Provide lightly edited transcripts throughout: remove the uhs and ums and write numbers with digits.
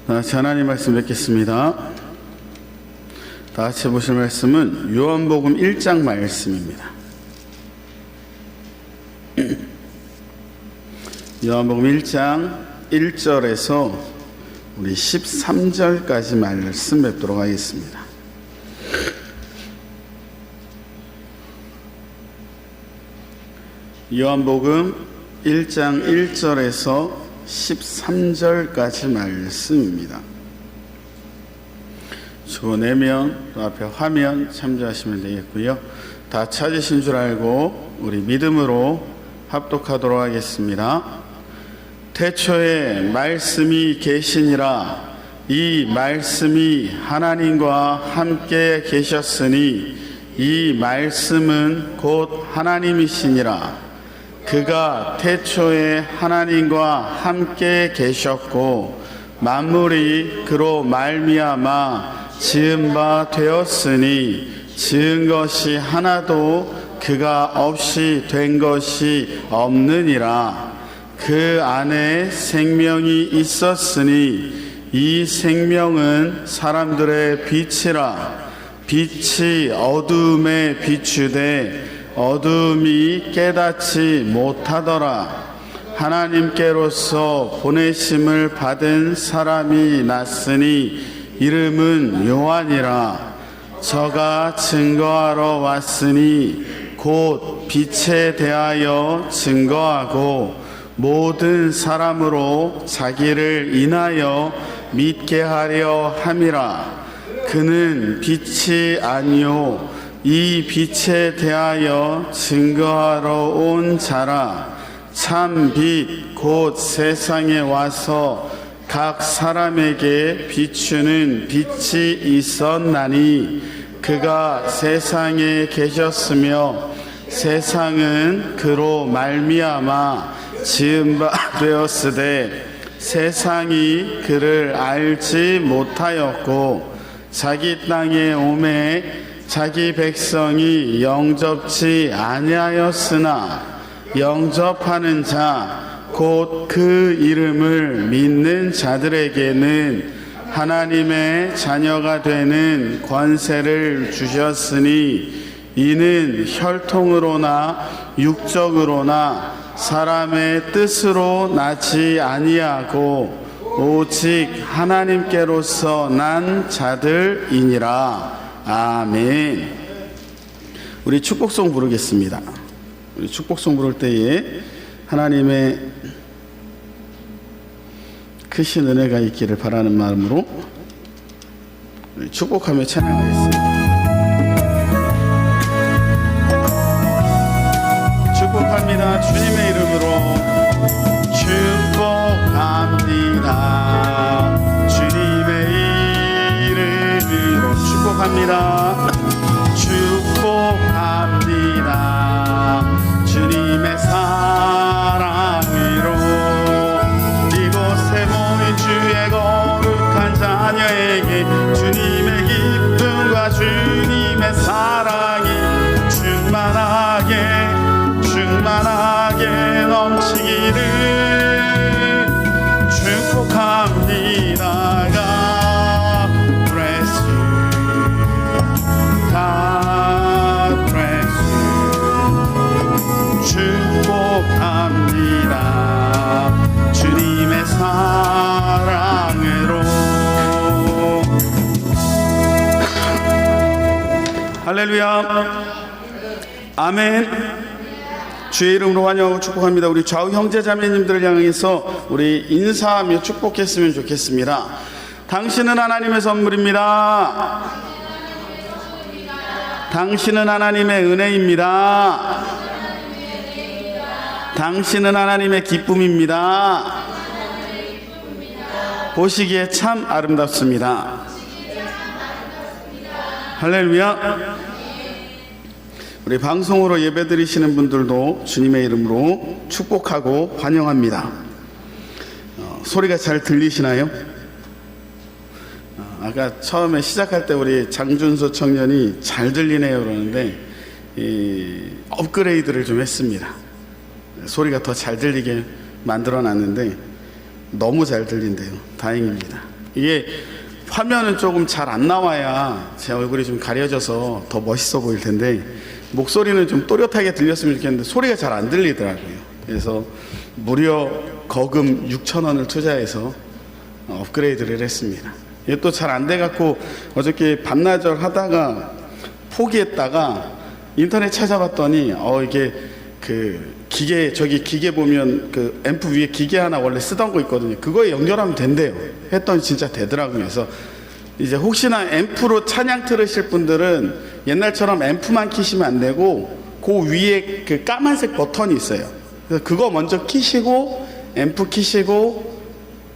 다 같이 하나님 말씀 뵙겠습니다. 다 같이 보실 말씀은 요한복음 1장 말씀입니다. 요한복음 1장 1절에서 우리 13절까지 말씀 뵙도록 하겠습니다. 요한복음 1장 1절에서 13절까지 말씀입니다. 주보 내면 또 앞에 화면 참조하시면 되겠고요. 다 찾으신 줄 알고 우리 믿음으로 합독하도록 하겠습니다. 태초에 말씀이 계시니라. 이 말씀이 하나님과 함께 계셨으니 이 말씀은 곧 하나님이시니라. 그가 태초에 하나님과 함께 계셨고 만물이 그로 말미암아 지은 바 되었으니 지은 것이 하나도 그가 없이 된 것이 없느니라. 그 안에 생명이 있었으니 이 생명은 사람들의 빛이라. 빛이 어두움에 비추되 어둠이 깨닫지 못하더라. 하나님께로서 보내심을 받은 사람이 났으니 이름은 요한이라. 저가 증거하러 왔으니 곧 빛에 대하여 증거하고 모든 사람으로 자기를 인하여 믿게 하려 함이라. 그는 빛이 아니요 이 빛에 대하여 증거하러 온 자라. 참 빛 곧 세상에 와서 각 사람에게 비추는 빛이 있었나니 그가 세상에 계셨으며 세상은 그로 말미암아 지은 바 되었으되 세상이 그를 알지 못하였고 자기 땅에 오매 자기 백성이 영접치 아니하였으나 영접하는 자 곧 그 이름을 믿는 자들에게는 하나님의 자녀가 되는 권세를 주셨으니 이는 혈통으로나 육적으로나 사람의 뜻으로 나지 아니하고 오직 하나님께로서 난 자들이니라. 아멘. 우리 축복송 부르겠습니다. 우리 축복송 부를 때에 하나님의 크신 은혜가 있기를 바라는 마음으로 축복하며 찬양하겠습니다. 축복합니다. 주님의 이름으로 축복합니다. 주님의 이름으로 축복합니다. 축복합니다. 주님의 사랑으로 이곳에 모인 주의 거룩한 자녀에게 주님의 기쁨과 주님의 사랑이 충만하게 넘치기를 축복합니다. God bless you. God bless you. 축복합니다. 주님의 사랑으로. 할렐루야. 아멘. 주의 이름으로 환영하고 축복합니다. 우리 좌우 형제 자매님들을 향해서 우리 인사하며 축복했으면 좋겠습니다. 당신은 하나님의 선물입니다. 당신은 하나님의 은혜입니다. 당신은 하나님의 기쁨입니다. 보시기에 참 아름답습니다. 할렐루야. 우리 방송으로 예배드리시는 분들도 주님의 이름으로 축복하고 환영합니다. 소리가 잘 들리시나요? 아까 처음에 시작할 때 우리 장준수 청년이 잘 들리네요 그러는데 업그레이드를 좀 했습니다. 소리가 더 잘 들리게 만들어 놨는데 너무 잘 들린대요. 다행입니다. 이게 화면은 조금 잘 안 나와야 제 얼굴이 좀 가려져서 더 멋있어 보일 텐데 목소리는 좀 또렷하게 들렸으면 좋겠는데 소리가 잘 안 들리더라고요. 그래서 무려 거금 6,000원을 투자해서 업그레이드를 했습니다. 이게 또 잘 안 돼갖고 어저께 반나절 하다가 포기했다가 인터넷 찾아봤더니 이게 그 기계, 저기 기계 보면 그 앰프 위에 기계 하나 원래 쓰던 거 있거든요. 그거에 연결하면 된대요. 했더니 진짜 되더라고요. 그래서 이제 혹시나 앰프로 찬양 들으실 분들은 옛날처럼 앰프만 키시면 안 되고 그 위에 그 까만색 버튼이 있어요. 그래서 그거 먼저 키시고 앰프 키시고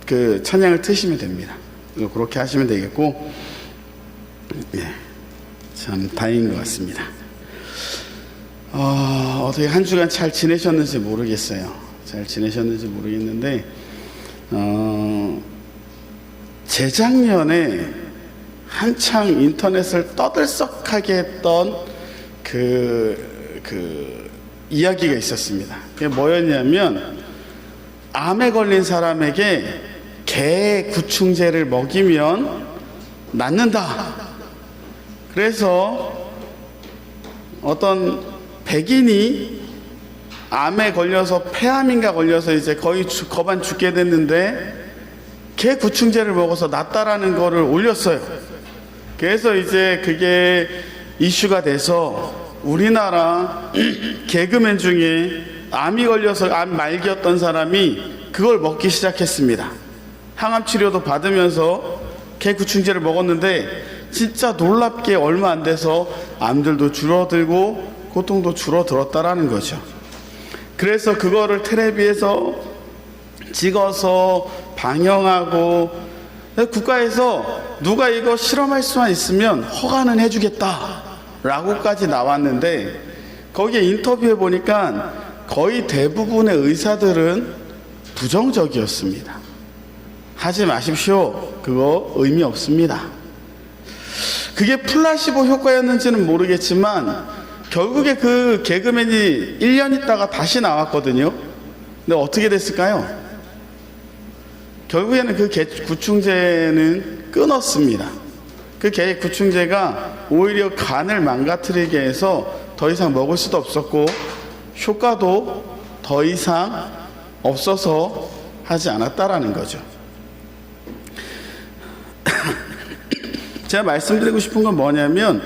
그 찬양을 트시면 됩니다. 그렇게 하시면 되겠고, 예, 참 다행인 것 같습니다. 어떻게 한 주간 잘 지내셨는지 모르겠어요. 잘 지내셨는지 모르겠는데, 재작년에 한창 인터넷을 떠들썩하게 했던 그 이야기가 있었습니다. 그게 뭐였냐면, 암에 걸린 사람에게 개 구충제를 먹이면 낫는다. 그래서 어떤 백인이 암에 걸려서 폐암인가 걸려서 이제 거의 거반 죽게 됐는데 개 구충제를 먹어서 낫다라는 거를 올렸어요. 그래서 이제 그게 이슈가 돼서 우리나라 개그맨 중에 암이 걸려서 암 말기였던 사람이 그걸 먹기 시작했습니다. 항암 치료도 받으면서 개 구충제를 먹었는데 진짜 놀랍게 얼마 안 돼서 암들도 줄어들고 고통도 줄어들었다라는 거죠. 그래서 그거를 텔레비에서 찍어서 방영하고 국가에서 누가 이거 실험할 수만 있으면 허가는 해주겠다 라고까지 나왔는데 거기에 인터뷰해 보니까 거의 대부분의 의사들은 부정적이었습니다. 하지 마십시오. 그거 의미 없습니다. 그게 플라시보 효과였는지는 모르겠지만 결국에 그 개그맨이 1년 있다가 다시 나왔거든요. 근데 어떻게 됐을까요? 결국에는 그 개 구충제는 끊었습니다. 그 개 구충제가 오히려 간을 망가뜨리게 해서 더 이상 먹을 수도 없었고 효과도 더 이상 없어서 하지 않았다라는 거죠. 제가 말씀드리고 싶은 건 뭐냐면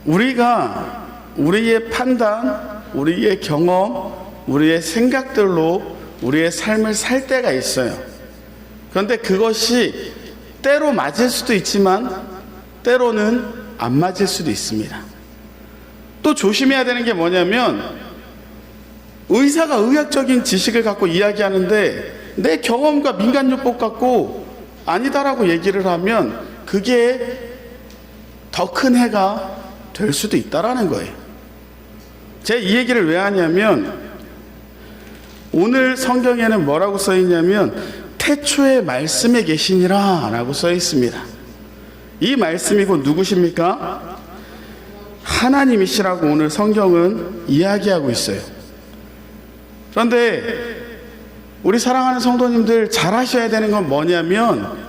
우리가 우리의 판단, 우리의 경험, 우리의 생각들로 우리의 삶을 살 때가 있어요. 그런데 그것이 때로 맞을 수도 있지만 때로는 안 맞을 수도 있습니다. 또 조심해야 되는 게 뭐냐면 의사가 의학적인 지식을 갖고 이야기하는데 내 경험과 민간요법 갖고 아니다라고 얘기를 하면 그게 더 큰 해가 될 수도 있다라는 거예요. 제가 이 얘기를 왜 하냐면 오늘 성경에는 뭐라고 써 있냐면 태초에 말씀에 계시니라 라고 써 있습니다. 이 말씀이 곧 누구십니까? 하나님이시라고 오늘 성경은 이야기하고 있어요. 그런데 우리 사랑하는 성도님들 잘 아셔야 되는 건 뭐냐면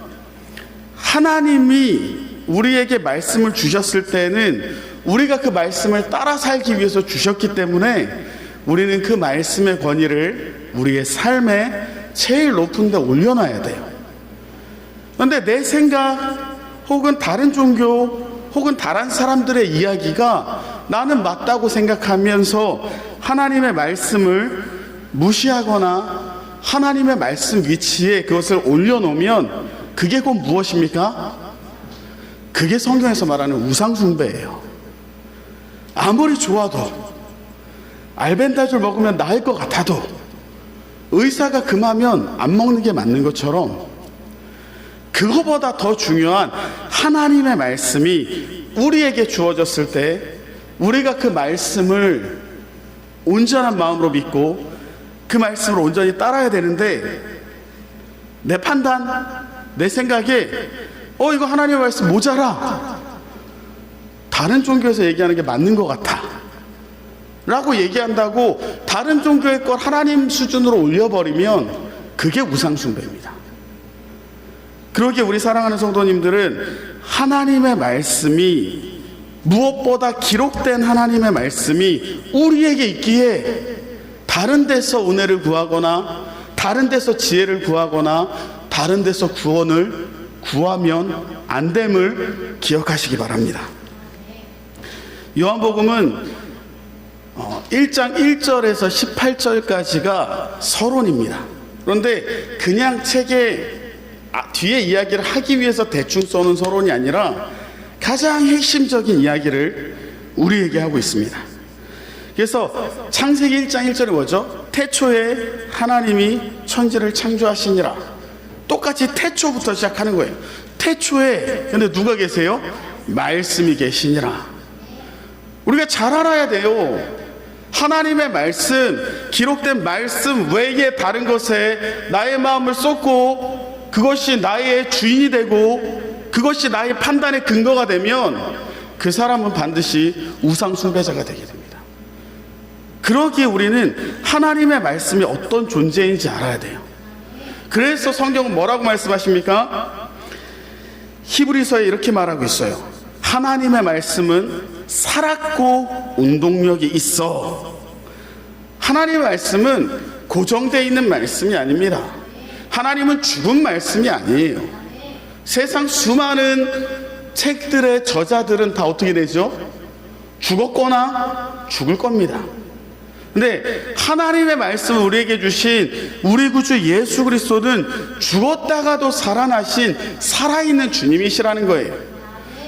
하나님이 우리에게 말씀을 주셨을 때는 우리가 그 말씀을 따라 살기 위해서 주셨기 때문에 우리는 그 말씀의 권위를 우리의 삶에 제일 높은 데 올려놔야 돼요. 그런데 내 생각 혹은 다른 종교 혹은 다른 사람들의 이야기가 나는 맞다고 생각하면서 하나님의 말씀을 무시하거나 하나님의 말씀 위치에 그것을 올려놓으면 그게 곧 무엇입니까? 그게 성경에서 말하는 우상숭배예요. 아무리 좋아도 알벤다졸 먹으면 나을 것 같아도 의사가 금하면 안 먹는 게 맞는 것처럼 그거보다 더 중요한 하나님의 말씀이 우리에게 주어졌을 때 우리가 그 말씀을 온전한 마음으로 믿고 그 말씀을 온전히 따라야 되는데 내 판단, 내 생각에 이거 하나님의 말씀 모자라 다른 종교에서 얘기하는 게 맞는 것 같아 라고 얘기한다고 다른 종교의 걸 하나님 수준으로 올려버리면 그게 우상숭배입니다. 그러기에 우리 사랑하는 성도님들은 하나님의 말씀이, 무엇보다 기록된 하나님의 말씀이 우리에게 있기에 다른 데서 은혜를 구하거나 다른 데서 지혜를 구하거나 다른 데서 구원을 구하면 안 됨을 기억하시기 바랍니다. 요한복음은 1장 1절에서 18절까지가 서론입니다. 그런데 그냥 책에 뒤에 이야기를 하기 위해서 대충 써놓은 서론이 아니라 가장 핵심적인 이야기를 우리에게 하고 있습니다. 그래서 창세기 1장 1절이 뭐죠? 태초에 하나님이 천지를 창조하시니라. 똑같이 태초부터 시작하는 거예요. 태초에, 근데 누가 계세요? 말씀이 계시니라. 우리가 잘 알아야 돼요. 하나님의 말씀, 기록된 말씀 외에 다른 것에 나의 마음을 쏟고 그것이 나의 주인이 되고 그것이 나의 판단의 근거가 되면 그 사람은 반드시 우상 숭배자가 되게 됩니다. 그러기에 우리는 하나님의 말씀이 어떤 존재인지 알아야 돼요. 그래서 성경은 뭐라고 말씀하십니까? 히브리서에 이렇게 말하고 있어요. 하나님의 말씀은 살았고 운동력이 있어. 하나님의 말씀은 고정되어 있는 말씀이 아닙니다. 하나님은 죽은 말씀이 아니에요. 세상 수많은 책들의 저자들은 다 어떻게 되죠? 죽었거나 죽을 겁니다. 근데 하나님의 말씀을 우리에게 주신 우리 구주 예수 그리스도는 죽었다가도 살아나신 살아있는 주님이시라는 거예요.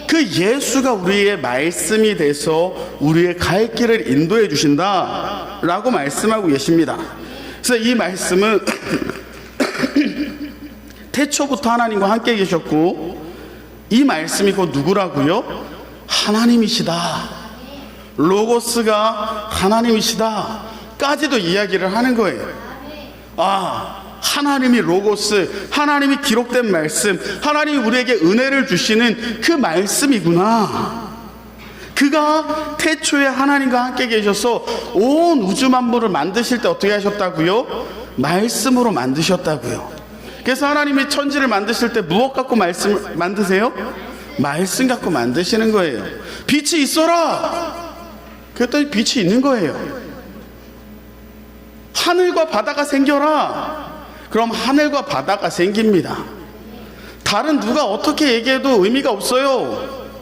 그 예수가 우리의 말씀이 돼서 우리의 갈 길을 인도해 주신다 라고 말씀하고 계십니다. 그래서 이 말씀은 태초부터 하나님과 함께 계셨고, 이 말씀이 곧 누구라고요? 하나님이시다. 로고스가 하나님이시다 까지도 이야기를 하는 거예요. 하나님이 로고스, 하나님이 기록된 말씀, 하나님이 우리에게 은혜를 주시는 그 말씀이구나. 그가 태초에 하나님과 함께 계셔서 온 우주 만물을 만드실 때 어떻게 하셨다고요? 말씀으로 만드셨다고요. 그래서 하나님이 천지를 만드실 때 무엇 갖고 말씀을 만드세요? 말씀 갖고 만드시는 거예요. 빛이 있어라 그랬더니 빛이 있는 거예요. 하늘과 바다가 생겨라 그럼 하늘과 바다가 생깁니다. 다른 누가 어떻게 얘기해도 의미가 없어요.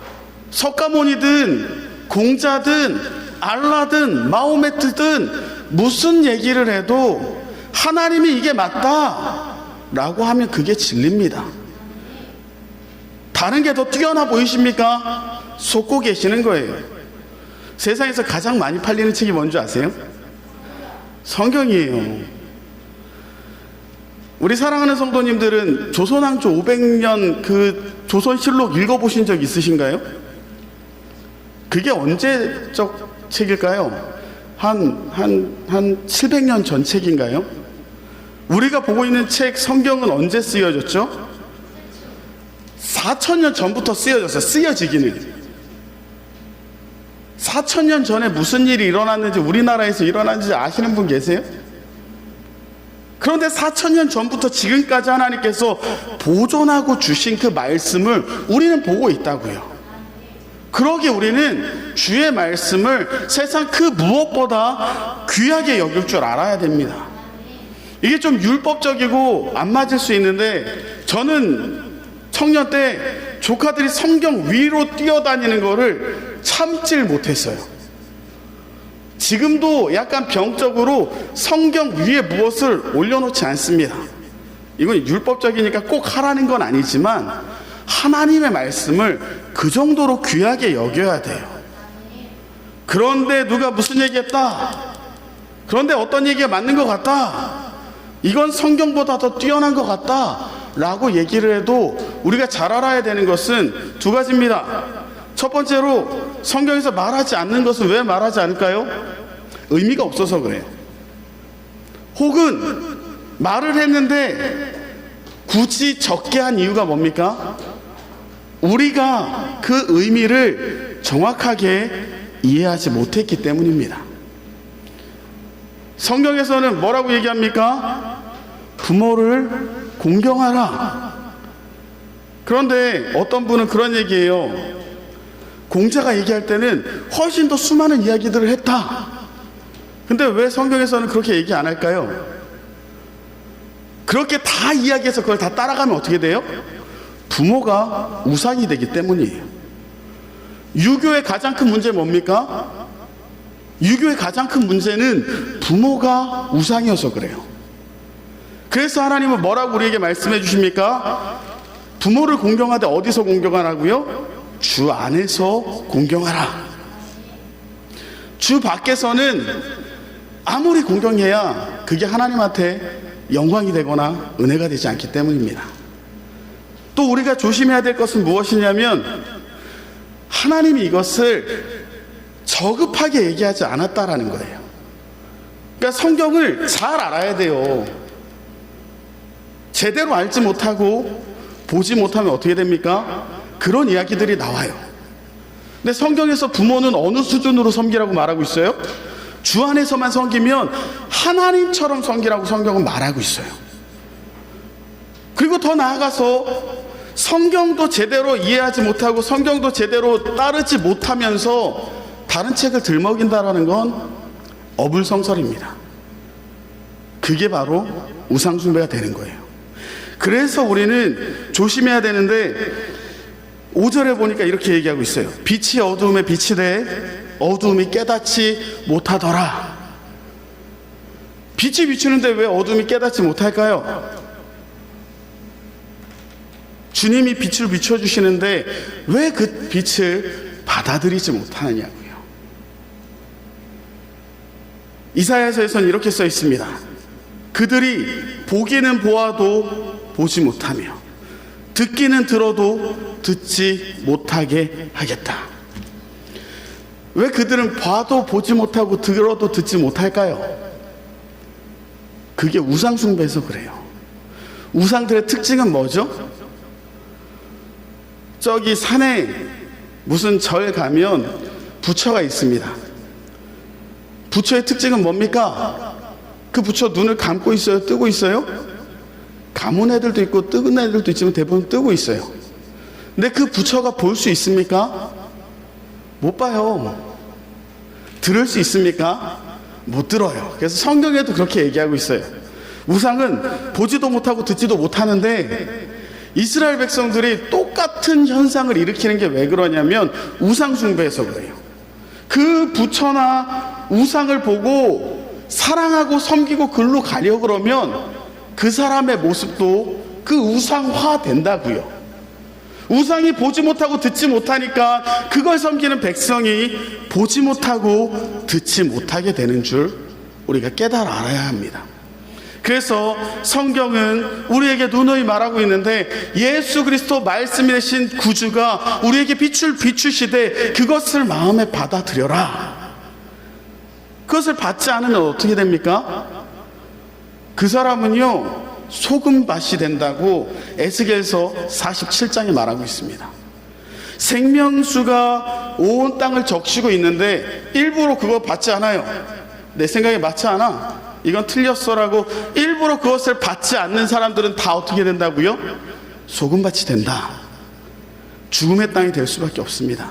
석가모니든 공자든 알라든 마호메트든 무슨 얘기를 해도 하나님이 이게 맞다 라고 하면 그게 진리입니다. 다른 게 더 뛰어나 보이십니까? 속고 계시는 거예요. 세상에서 가장 많이 팔리는 책이 뭔지 아세요? 성경이에요. 우리 사랑하는 성도님들은 조선왕조 500년 그 조선실록 읽어보신 적 있으신가요? 그게 언제적 책일까요? 한 700년 전 책인가요? 우리가 보고 있는 책 성경은 언제 쓰여졌죠? 4000년 전부터 쓰여졌어요. 쓰여지기는 4000년 전에 무슨 일이 일어났는지 우리나라에서 일어났는지 아시는 분 계세요? 그런데 4000년 전부터 지금까지 하나님께서 보존하고 주신 그 말씀을 우리는 보고 있다고요. 그러기에 우리는 주의 말씀을 세상 그 무엇보다 귀하게 여길 줄 알아야 됩니다. 이게 좀 율법적이고 안 맞을 수 있는데, 저는 청년 때 조카들이 성경 위로 뛰어다니는 거를 참질 못했어요. 지금도 약간 병적으로 성경 위에 무엇을 올려놓지 않습니다. 이건 율법적이니까 꼭 하라는 건 아니지만 하나님의 말씀을 그 정도로 귀하게 여겨야 돼요. 그런데 누가 무슨 얘기했다, 그런데 어떤 얘기가 맞는 것 같다, 이건 성경보다 더 뛰어난 것 같다 라고 얘기를 해도 우리가 잘 알아야 되는 것은 두 가지입니다. 첫 번째로 성경에서 말하지 않는 것은 왜 말하지 않을까요? 의미가 없어서 그래요. 혹은 말을 했는데 굳이 적게 한 이유가 뭡니까? 우리가 그 의미를 정확하게 이해하지 못했기 때문입니다. 성경에서는 뭐라고 얘기합니까? 부모를 공경하라. 그런데 어떤 분은 그런 얘기예요. 공자가 얘기할 때는 훨씬 더 수많은 이야기들을 했다. 근데 왜 성경에서는 그렇게 얘기 안 할까요? 그렇게 다 이야기해서 그걸 다 따라가면 어떻게 돼요? 부모가 우상이 되기 때문이에요. 유교의 가장 큰 문제 뭡니까? 유교의 가장 큰 문제는 부모가 우상이어서 그래요. 그래서 하나님은 뭐라고 우리에게 말씀해 주십니까? 부모를 공경하되 어디서 공경하라고요? 주 안에서 공경하라. 주 밖에서는 아무리 공경해야 그게 하나님한테 영광이 되거나 은혜가 되지 않기 때문입니다. 또 우리가 조심해야 될 것은 무엇이냐면 하나님이 이것을 저급하게 얘기하지 않았다라는 거예요. 그러니까 성경을 잘 알아야 돼요. 제대로 알지 못하고 보지 못하면 어떻게 됩니까? 그런 이야기들이 나와요. 근데 성경에서 부모는 어느 수준으로 섬기라고 말하고 있어요? 주 안에서만 섬기면 하나님처럼 섬기라고 성경은 말하고 있어요. 그리고 더 나아가서 성경도 제대로 이해하지 못하고 성경도 제대로 따르지 못하면서 다른 책을 들먹인다라는 건 어불성설입니다. 그게 바로 우상숭배가 되는 거예요. 그래서 우리는 조심해야 되는데 5절에 보니까 이렇게 얘기하고 있어요. 빛이 어두움에 빛이 돼 어두움이 깨닫지 못하더라. 빛이 비추는데 왜 어둠이 깨닫지 못할까요? 주님이 빛을 비춰주시는데 왜 그 빛을 받아들이지 못하느냐고요. 이사야서에서는 이렇게 써 있습니다. 그들이 보기는 보아도 보지 못하며 듣기는 들어도 듣지 못하게 하겠다. 왜 그들은 봐도 보지 못하고 들어도 듣지 못할까요? 그게 우상숭배해서 그래요. 우상들의 특징은 뭐죠? 저기 산에 무슨 절 가면 부처가 있습니다. 부처의 특징은 뭡니까? 그 부처 눈을 감고 있어요? 뜨고 있어요? 감은 애들도 있고 뜨는 애들도 있지만 대부분 뜨고 있어요. 근데 그 부처가 볼 수 있습니까? 못 봐요. 들을 수 있습니까? 못 들어요. 그래서 성경에도 그렇게 얘기하고 있어요. 우상은 보지도 못하고 듣지도 못하는데 이스라엘 백성들이 똑같은 현상을 일으키는 게 왜 그러냐면 우상숭배해서 그래요. 그 부처나 우상을 보고 사랑하고 섬기고 글로 가려 그러면 그 사람의 모습도 그 우상화 된다고요. 우상이 보지 못하고 듣지 못하니까 그걸 섬기는 백성이 보지 못하고 듣지 못하게 되는 줄 우리가 깨달아 알아야 합니다. 그래서 성경은 우리에게 누누이 말하고 있는데 예수 그리스도 말씀이 되신 구주가 우리에게 빛을 비추시되 그것을 마음에 받아들여라. 그것을 받지 않으면 어떻게 됩니까? 그 사람은요 소금밭이 된다고 에스겔서 47장에 말하고 있습니다. 생명수가 온 땅을 적시고 있는데 일부러 그거 받지 않아요. 내 생각에 맞지 않아, 이건 틀렸어라고 일부러 그것을 받지 않는 사람들은 다 어떻게 된다고요? 소금밭이 된다. 죽음의 땅이 될 수밖에 없습니다.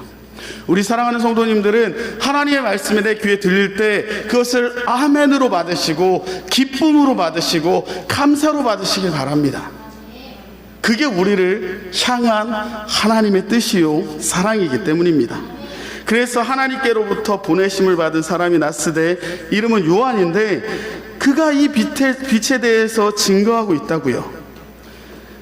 우리 사랑하는 성도님들은 하나님의 말씀이 내 귀에 들릴 때 그것을 아멘으로 받으시고 기쁨으로 받으시고 감사로 받으시길 바랍니다. 그게 우리를 향한 하나님의 뜻이요 사랑이기 때문입니다. 그래서 하나님께로부터 보내심을 받은 사람이 나스되 이름은 요한인데 그가 이 빛에 대해서 증거하고 있다고요.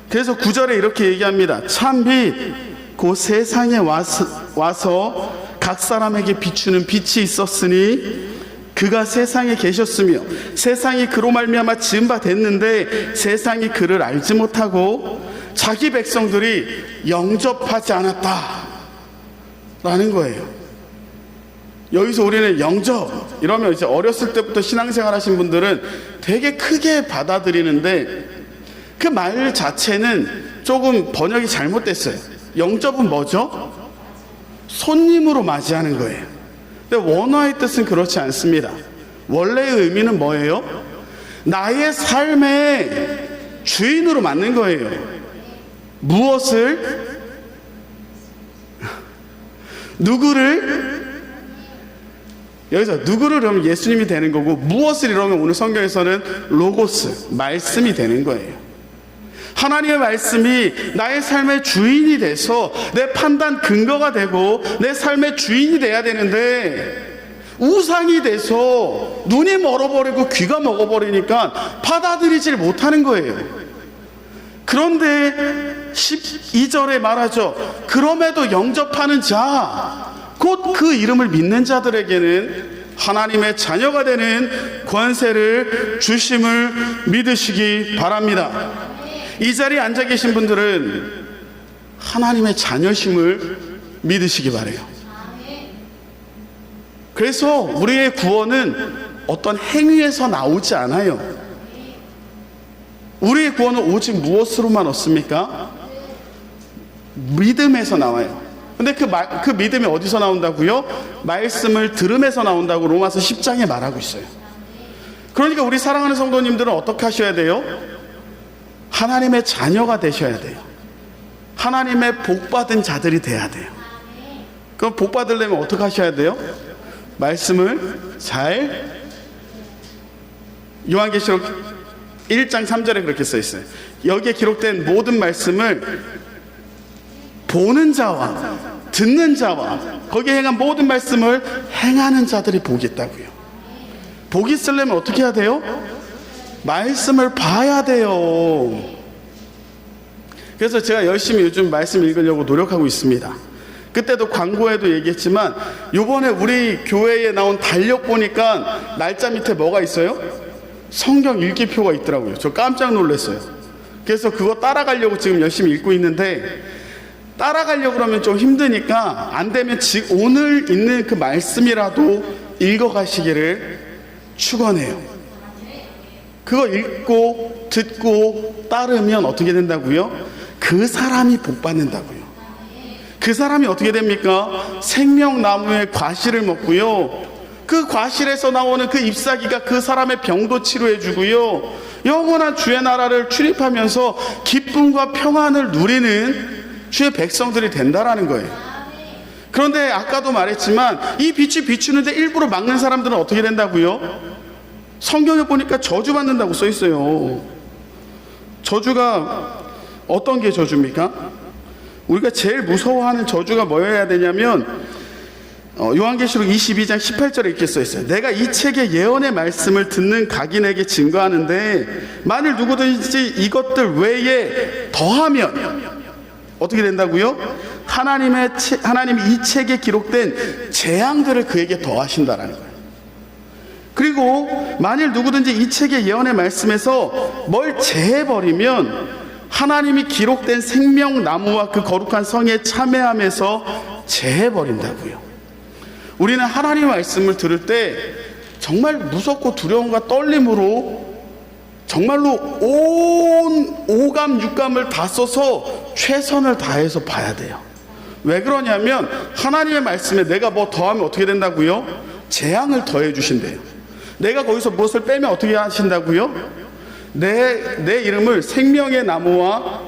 그래서 9절에 이렇게 얘기합니다. 참빛 그 세상에 와서 각 사람에게 비추는 빛이 있었으니 그가 세상에 계셨으며 세상이 그로 말미암아 지은 바 됐는데 세상이 그를 알지 못하고 자기 백성들이 영접하지 않았다 라는 거예요. 여기서 우리는 영접 이러면 이제 어렸을 때부터 신앙생활 하신 분들은 되게 크게 받아들이는데 그 말 자체는 조금 번역이 잘못됐어요. 영접은 뭐죠? 손님으로 맞이하는 거예요. 근데 원어의 뜻은 그렇지 않습니다. 원래의 의미는 뭐예요? 나의 삶의 주인으로 맞는 거예요. 무엇을, 누구를, 여기서 누구를 이러면 예수님이 되는 거고, 무엇을 이러면 오늘 성경에서는 로고스, 말씀이 되는 거예요. 하나님의 말씀이 나의 삶의 주인이 돼서 내 판단 근거가 되고 내 삶의 주인이 돼야 되는데, 우상이 돼서 눈이 멀어버리고 귀가 먹어버리니까 받아들이질 못하는 거예요. 그런데 12절에 말하죠. 그럼에도 영접하는 자, 곧 그 이름을 믿는 자들에게는 하나님의 자녀가 되는 권세를 주심을 믿으시기 바랍니다. 이 자리에 앉아 계신 분들은 하나님의 자녀심을 믿으시기 바라요. 그래서 우리의 구원은 어떤 행위에서 나오지 않아요. 우리의 구원은 오직 무엇으로만 얻습니까? 믿음에서 나와요. 근데 그 믿음이 어디서 나온다고요? 말씀을 들음에서 나온다고 로마서 10장에 말하고 있어요. 그러니까 우리 사랑하는 성도님들은 어떻게 하셔야 돼요? 하나님의 자녀가 되셔야 돼요. 하나님의 복받은 자들이 돼야 돼요. 그럼 복받으려면 어떻게 하셔야 돼요? 말씀을 잘, 요한계시록 1장 3절에 그렇게 써 있어요. 여기에 기록된 모든 말씀을 보는 자와 듣는 자와 거기에 행한 모든 말씀을 행하는 자들이 복이 있다고요. 복이 있으려면 어떻게 해야 돼요? 말씀을 봐야 돼요. 그래서 제가 열심히 요즘 말씀 읽으려고 노력하고 있습니다. 그때도 광고에도 얘기했지만 요번에 우리 교회에 나온 달력 보니까 날짜 밑에 뭐가 있어요? 성경 읽기표가 있더라고요. 저 깜짝 놀랐어요. 그래서 그거 따라가려고 지금 열심히 읽고 있는데, 따라가려고 그러면 좀 힘드니까 안 되면 오늘 읽는 그 말씀이라도 읽어가시기를 축원해요. 그거 읽고 듣고 따르면 어떻게 된다고요? 그 사람이 복 받는다고요. 그 사람이 어떻게 됩니까? 생명나무의 과실을 먹고요, 그 과실에서 나오는 그 잎사귀가 그 사람의 병도 치료해 주고요, 영원한 주의 나라를 출입하면서 기쁨과 평안을 누리는 주의 백성들이 된다라는 거예요. 그런데 아까도 말했지만 이 빛이 비추는데 일부러 막는 사람들은 어떻게 된다고요? 성경에 보니까 저주받는다고 써 있어요. 저주가 어떤 게 저주입니까? 우리가 제일 무서워하는 저주가 뭐여야 되냐면 요한계시록 22장 18절에 이렇게 써 있어요. 내가 이 책의 예언의 말씀을 듣는 각인에게 증거하는데 만일 누구든지 이것들 외에 더하면 어떻게 된다고요? 하나님이 이 책에 기록된 재앙들을 그에게 더하신다라는 거예요. 그리고 만일 누구든지 이 책의 예언의 말씀에서 뭘 제해버리면 하나님이 기록된 생명나무와 그 거룩한 성에 참여하면서 제해버린다고요. 우리는 하나님의 말씀을 들을 때 정말 무섭고 두려움과 떨림으로 정말로 온 오감 육감을 다 써서 최선을 다해서 봐야 돼요. 왜 그러냐면 하나님의 말씀에 내가 뭐 더하면 어떻게 된다고요? 재앙을 더해 주신대요. 내가 거기서 무엇을 빼면 어떻게 하신다고요? 내 이름을 생명의 나무와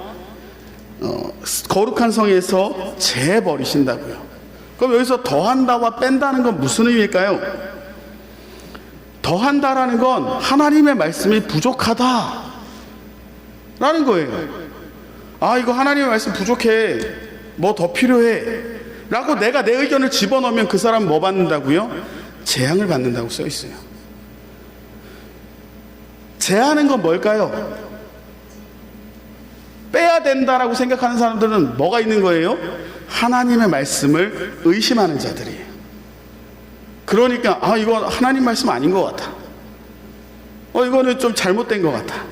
거룩한 성에서 제해버리신다고요. 그럼 여기서 더한다와 뺀다는 건 무슨 의미일까요? 더한다라는 건 하나님의 말씀이 부족하다 라는 거예요. 아, 이거 하나님의 말씀 부족해, 뭐 더 필요해 라고 내가 내 의견을 집어넣으면 그 사람 뭐 받는다고요? 재앙을 받는다고 써 있어요. 제하는 건 뭘까요? 빼야 된다라고 생각하는 사람들은 뭐가 있는 거예요? 하나님의 말씀을 의심하는 자들이에요. 그러니까 이건 하나님 말씀 아닌 것 같아, 이거는 좀 잘못된 것 같아.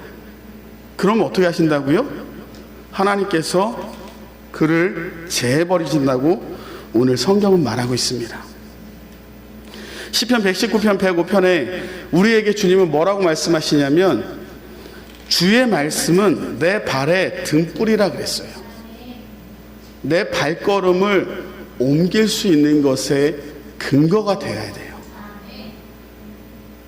그럼 어떻게 하신다고요? 하나님께서 그를 제해버리신다고 오늘 성경은 말하고 있습니다. 시편 119편 105편에 우리에게 주님은 뭐라고 말씀하시냐면 주의 말씀은 내 발의 등불이라 그랬어요. 내 발걸음을 옮길 수 있는 것에 근거가 되어야 돼요.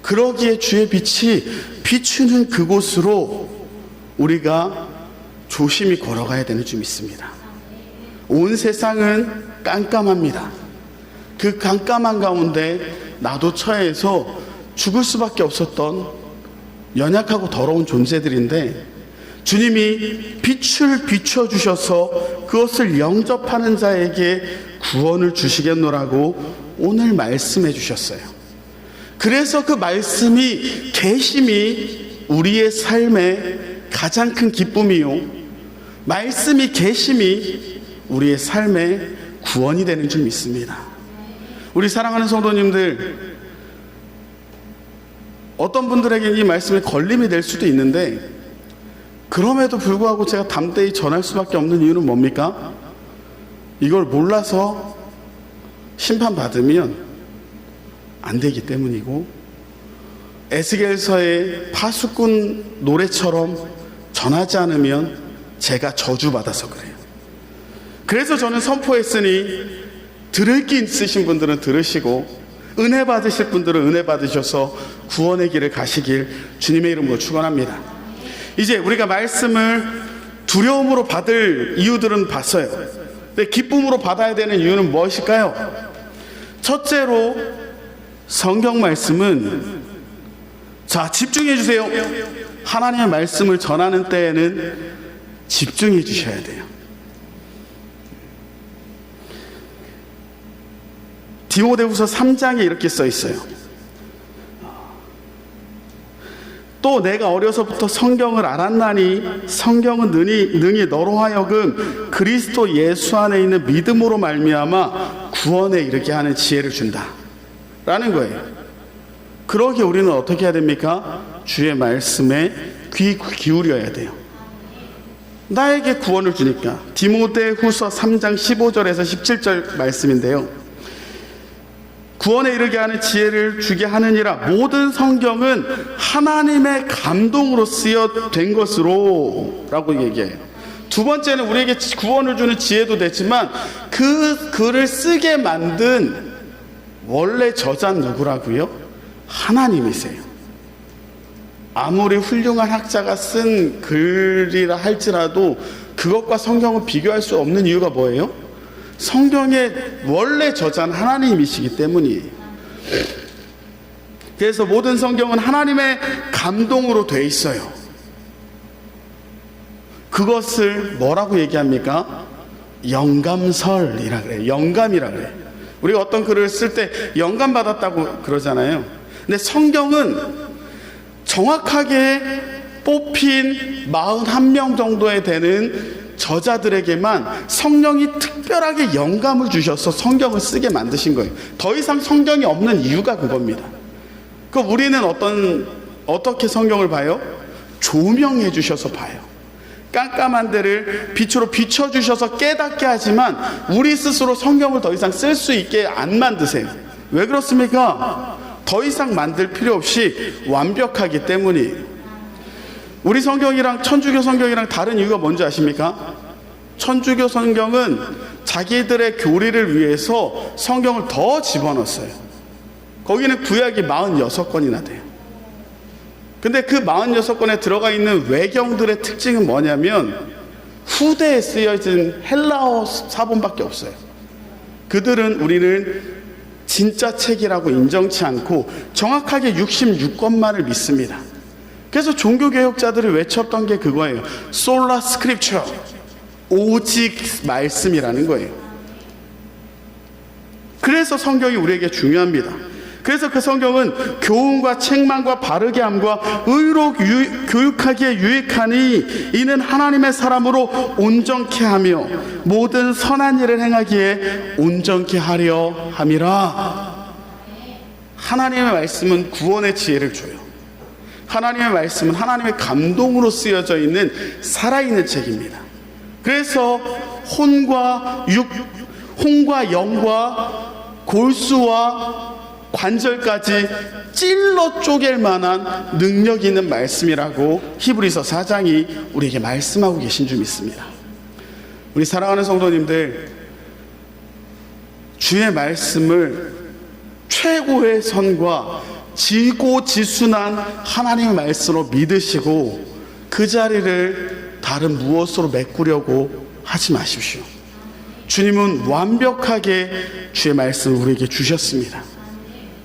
그러기에 주의 빛이 비추는 그곳으로 우리가 조심히 걸어가야 되는 줄 믿습니다. 온 세상은 깜깜합니다. 그 깜깜한 가운데 나도 처해서 죽을 수밖에 없었던 연약하고 더러운 존재들인데, 주님이 빛을 비춰주셔서 그것을 영접하는 자에게 구원을 주시겠노라고 오늘 말씀해 주셨어요. 그래서 그 말씀이, 계심이 우리의 삶의 가장 큰 기쁨이요, 말씀이, 계심이 우리의 삶의 구원이 되는 줄 믿습니다. 우리 사랑하는 성도님들, 어떤 분들에게 이 말씀이 걸림이 될 수도 있는데, 그럼에도 불구하고 제가 담대히 전할 수밖에 없는 이유는 뭡니까? 이걸 몰라서 심판받으면 안 되기 때문이고, 에스겔서의 파수꾼 노래처럼 전하지 않으면 제가 저주받아서 그래요. 그래서 저는 선포했으니 들을 기 있으신 분들은 들으시고, 은혜 받으실 분들은 은혜 받으셔서 구원의 길을 가시길 주님의 이름으로 축원합니다. 이제 우리가 말씀을 두려움으로 받을 이유들은 봤어요. 근데 기쁨으로 받아야 되는 이유는 무엇일까요? 첫째로, 성경 말씀은, 자, 집중해 주세요. 하나님의 말씀을 전하는 때에는 집중해 주셔야 돼요. 디모데후서 3장에 이렇게 써 있어요. 또 내가 어려서부터 성경을 알았나니 성경은 능히 너로 하여금 그리스도 예수 안에 있는 믿음으로 말미암아 구원에 이르게 하는 지혜를 준다 라는 거예요. 그러기에 우리는 어떻게 해야 됩니까? 주의 말씀에 귀 기울여야 돼요. 나에게 구원을 주니까. 디모데후서 3장 15절에서 17절 말씀인데요, 구원에 이르게 하는 지혜를 주게 하느니라. 모든 성경은 하나님의 감동으로 쓰여된 것으로 라고 얘기해요. 두 번째는 우리에게 구원을 주는 지혜도 됐지만, 그 글을 쓰게 만든 원래 저자는 누구라고요? 하나님이세요. 아무리 훌륭한 학자가 쓴 글이라 할지라도 그것과 성경은 비교할 수 없는 이유가 뭐예요? 성경의 원래 저자는 하나님이시기 때문이에요. 그래서 모든 성경은 하나님의 감동으로 돼 있어요. 그것을 뭐라고 얘기합니까? 영감설이라 그래요. 영감이라 그래요. 우리가 어떤 글을 쓸 때 영감 받았다고 그러잖아요. 근데 성경은 정확하게 뽑힌 41명 정도에 되는 저자들에게만 성령이 특별하게 영감을 주셔서 성경을 쓰게 만드신 거예요. 더 이상 성경이 없는 이유가 그겁니다. 그럼 우리는 어떻게 성경을 봐요? 조명해 주셔서 봐요. 깜깜한 데를 빛으로 비춰주셔서 깨닫게 하지만 우리 스스로 성경을 더 이상 쓸 수 있게 안 만드세요. 왜 그렇습니까? 더 이상 만들 필요 없이 완벽하기 때문이에요. 우리 성경이랑 천주교 성경이랑 다른 이유가 뭔지 아십니까? 천주교 성경은 자기들의 교리를 위해서 성경을 더 집어넣었어요. 거기는 구약이 46권이나 돼요. 근데 그 46권에 들어가 있는 외경들의 특징은 뭐냐면 후대에 쓰여진 헬라어 사본밖에 없어요. 그들은 우리는 진짜 책이라고 인정치 않고 정확하게 66권만을 믿습니다. 그래서 종교개혁자들이 외쳤던 게 그거예요. 솔라 스크립처, 오직 말씀이라는 거예요. 그래서 성경이 우리에게 중요합니다. 그래서 그 성경은 교훈과 책망과 바르게 함과 의로 교육하기에 유익하니 이는 하나님의 사람으로 온전케 하며 모든 선한 일을 행하기에 온전케 하려 함이라. 하나님의 말씀은 구원의 지혜를 줘요. 하나님의 말씀은 하나님의 감동으로 쓰여져 있는 살아있는 책입니다. 그래서 혼과 영과 골수와 관절까지 찔러 쪼갤 만한 능력 있는 말씀이라고 히브리서 4장이 우리에게 말씀하고 계신 줄 믿습니다. 우리 사랑하는 성도님들, 주의 말씀을 최고의 선과 지고지순한 하나님의 말씀으로 믿으시고 그 자리를 다른 무엇으로 메꾸려고 하지 마십시오. 주님은 완벽하게 주의 말씀을 우리에게 주셨습니다.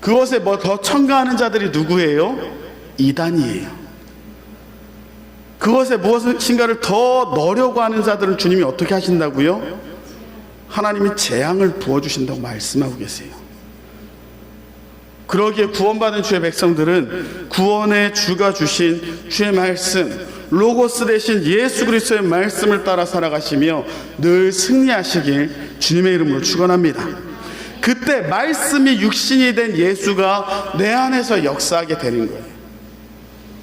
그것에 뭐 더 첨가하는 자들이 누구예요? 이단이에요. 그것에 무엇인가를 더 넣으려고 하는 자들은 주님이 어떻게 하신다고요? 하나님이 재앙을 부어주신다고 말씀하고 계세요. 그러기에 구원받은 주의 백성들은 구원의 주가 주신 주의 말씀, 로고스 대신 예수 그리스도의 말씀을 따라 살아가시며 늘 승리하시길 주님의 이름으로 축원합니다. 그때 말씀이 육신이 된 예수가 내 안에서 역사하게 되는 거예요.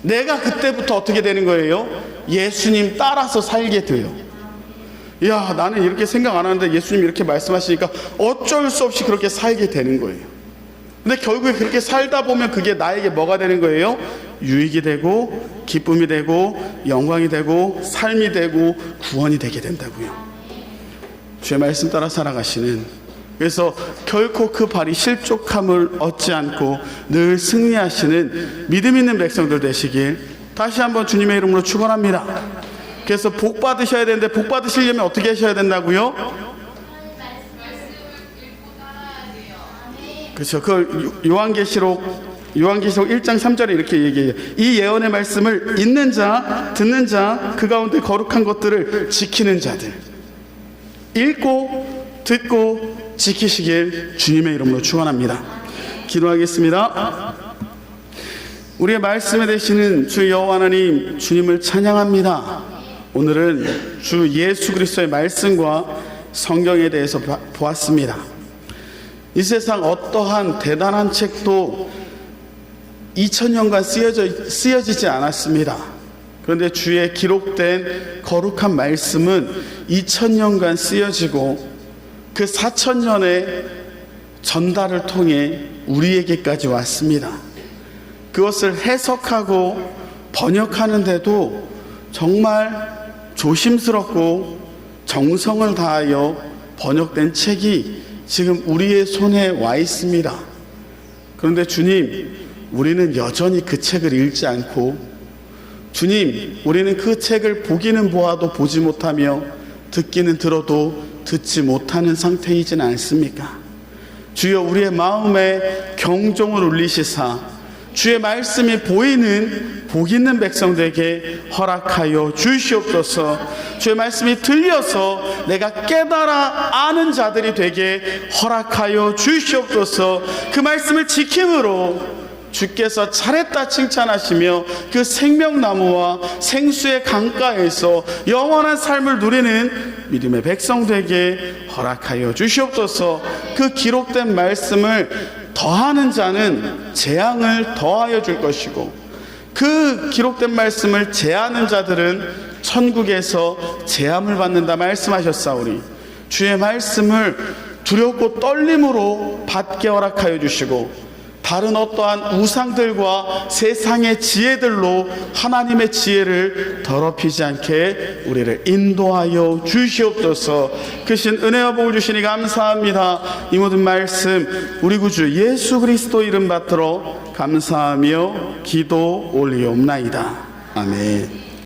내가 그때부터 어떻게 되는 거예요? 예수님 따라서 살게 돼요. 야, 나는 이렇게 생각 안 하는데 예수님 이렇게 말씀하시니까 어쩔 수 없이 그렇게 살게 되는 거예요. 근데 결국에 그렇게 살다 보면 그게 나에게 뭐가 되는 거예요? 유익이 되고 기쁨이 되고 영광이 되고 삶이 되고 구원이 되게 된다고요. 주의 말씀 따라 살아가시는, 그래서 결코 그 발이 실족함을 얻지 않고 늘 승리하시는 믿음 있는 백성들 되시길 다시 한번 주님의 이름으로 축원합니다. 그래서 복 받으셔야 되는데 복 받으시려면 어떻게 하셔야 된다고요? 그렇죠. 그걸 요한계시록 1장 3절에 이렇게 얘기해요. 이 예언의 말씀을 읽는 자, 듣는 자, 그 가운데 거룩한 것들을 지키는 자들. 읽고 듣고 지키시길 주님의 이름으로 축원합니다. 기도하겠습니다. 우리의 말씀에 되시는 주 여호와 하나님, 주님을 찬양합니다. 오늘은 주 예수 그리스도의 말씀과 성경에 대해서 보았습니다. 이 세상 어떠한 대단한 책도 2000년간 쓰여지지 않았습니다. 그런데 주의 기록된 거룩한 말씀은 2000년간 쓰여지고 그 4000년의 전달을 통해 우리에게까지 왔습니다. 그것을 해석하고 번역하는데도 정말 조심스럽고 정성을 다하여 번역된 책이 지금 우리의 손에 와 있습니다. 그런데 주님, 우리는 여전히 그 책을 읽지 않고, 주님, 우리는 그 책을 보기는 보아도 보지 못하며 듣기는 들어도 듣지 못하는 상태이진 않습니까? 주여, 우리의 마음에 경종을 울리시사 주의 말씀이 보이는 복 있는 백성들에게 허락하여 주시옵소서. 주의 말씀이 들려서 내가 깨달아 아는 자들이 되게 허락하여 주시옵소서. 그 말씀을 지킴으로 주께서 잘했다 칭찬하시며 그 생명나무와 생수의 강가에서 영원한 삶을 누리는 믿음의 백성들에게 허락하여 주시옵소서. 그 기록된 말씀을 더하는 자는 재앙을 더하여 줄 것이고, 그 기록된 말씀을 제하는 자들은 천국에서 제함을 받는다 말씀하셨사오니, 주의 말씀을 두렵고 떨림으로 받게 허락하여 주시고, 다른 어떠한 우상들과 세상의 지혜들로 하나님의 지혜를 더럽히지 않게 우리를 인도하여 주시옵소서. 크신 은혜와 복을 주시니 감사합니다. 이 모든 말씀 우리 구주 예수 그리스도 이름 받들어 감사하며 기도 올리옵나이다. 아멘.